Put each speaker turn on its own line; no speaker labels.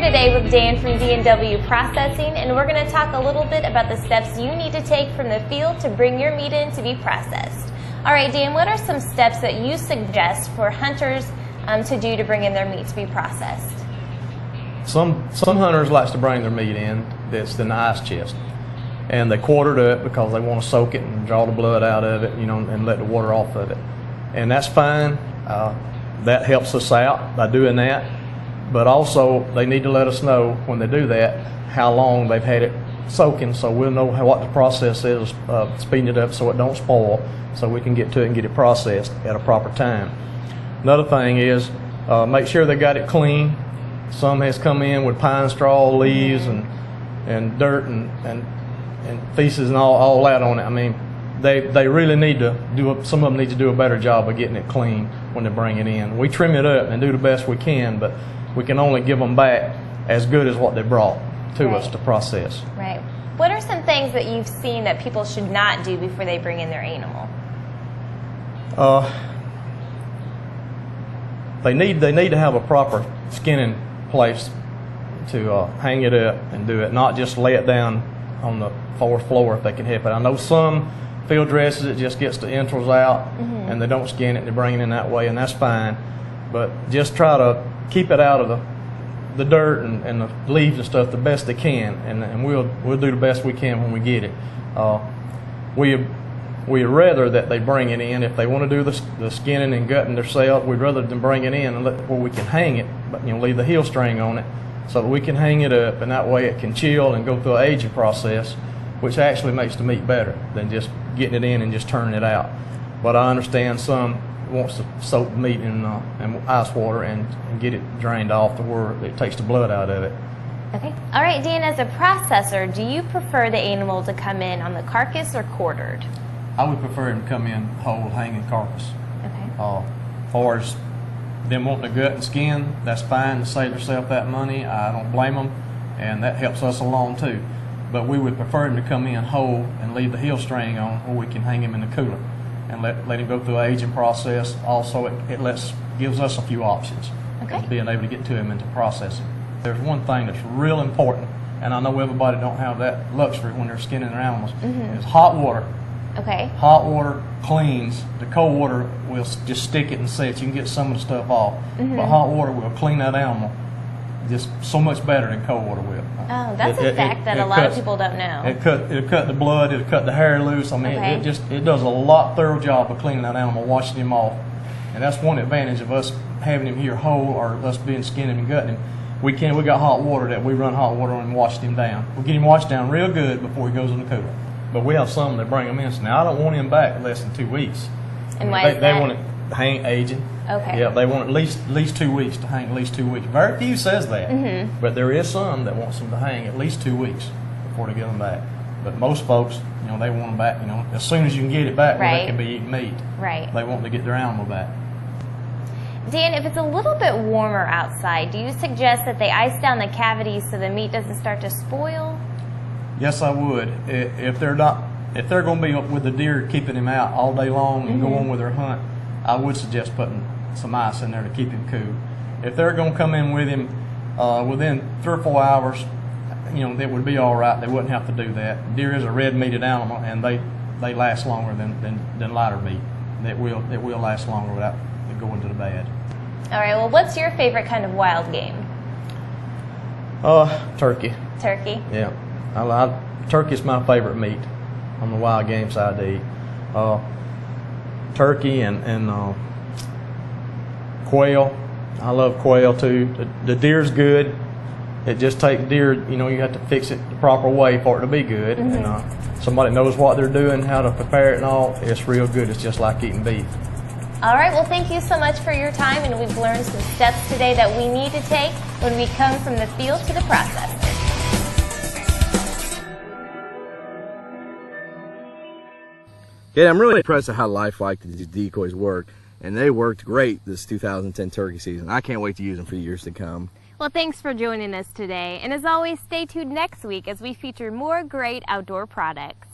today with Dan from D&W Processing, and we're going to talk a little bit about the steps you need to take from the field to bring your meat in to be processed. All right, Dan, what are some steps that you suggest for hunters to do to bring in their meat to be processed?
Some hunters like to bring their meat in that's in the ice chest, and they quarter it up because they want to soak it and draw the blood out of it, and let the water off of it. And that's fine. That helps us out by doing that. But also, they need to let us know when they do that how long they've had it soaking, so we'll know what the process is, speeding it up so it don't spoil, so we can get to it and get it processed at a proper time. Another thing is make sure they got it clean. Some has come in with pine straw, leaves, and dirt and feces and all that on it. I mean, they really need to some of them need to do a better job of getting it clean when they bring it in. We trim it up and do the best we can, but we can only give them back as good as what they brought to us to process.
Right. What are some things that you've seen that people should not do before they bring in their animal?
They need to have a proper skinning place to hang it up and do it, not just lay it down on the fourth floor if they can help it. I know some field dresses, it just gets the entrails out and they don't skin it and they bring it in that way, and that's fine. But just try to keep it out of the dirt and the leaves and stuff the best they can, and we'll do the best we can when we get it. We'd rather that they bring it in. If they want to do the skinning and gutting themselves, we'd rather them bring it in and where we can hang it, but leave the heel string on it so that we can hang it up, and that way it can chill and go through an aging process, which actually makes the meat better than just getting it in and just turning it out. But I understand some wants to soak the meat in ice water and get it drained off to where it takes the blood out of it.
Okay. All right, Dan, as a processor, do you prefer the animal to come in on the carcass or quartered?
I would prefer him to come in whole, hanging carcass.
Okay.
As far as them wanting the gut and skin, that's fine to save themselves that money. I don't blame them, and that helps us along too. But we would prefer him to come in whole and leave the heel string on where we can hang him in the cooler and let him go through the aging process. Also, it gives us a few options of being able to get to him and to process it. There's one thing that's real important, and I know everybody don't have that luxury when they're skinning their animals, is hot water.
Okay.
Hot water cleans. The cold water will just stick it and set. You can get some of the stuff off, but hot water will clean that animal just so much better than cold water will.
Oh, that's a fact that a lot of people don't know.
It'll cut the blood, it'll cut the hair loose. I mean, it does a lot thorough job of cleaning that animal, washing him off. And that's one advantage of us having him here whole, or us being skinning him and gutting him. We got hot water that we run hot water on and wash him down. We get him washed down real good before he goes in the cooler. But we have some that bring them in. So now I don't want him back less than 2 weeks.
And why is that? They
want it to hang aging.
Okay.
Yeah, they want at least 2 weeks to hang, at least 2 weeks. Very few says that, but there is some that wants them to hang at least 2 weeks before they get them back. But most folks, they want them back, as soon as you can get it back where they can be eating meat.
Right.
They want to get their animal back.
Dan, if it's a little bit warmer outside, do you suggest that they ice down the cavities so the meat doesn't start to spoil?
Yes, I would. If they're going to be with the deer, keeping him out all day long and go on with their hunt, I would suggest putting some ice in there to keep him cool. If they're going to come in with him within 3 or 4 hours, that would be all right. They wouldn't have to do that. Deer is a red meated animal, and they last longer than lighter meat. It will last longer without it going to the bad.
All right. Well, what's your favorite kind of wild game?
Turkey.
Turkey.
Yeah. Turkey's my favorite meat on the wild game side to eat. Turkey and quail. I love quail too. The deer's good. It just takes deer, you have to fix it the proper way for it to be good. And somebody knows what they're doing, how to prepare it and all, it's real good. It's just like eating beef.
All right, well, thank you so much for your time, and we've learned some steps today that we need to take when we come from the field to the processor.
Yeah, I'm really impressed at how lifelike these decoys work, and they worked great this 2010 turkey season. I can't wait to use them for years to come.
Well, thanks for joining us today, and as always, stay tuned next week as we feature more great outdoor products.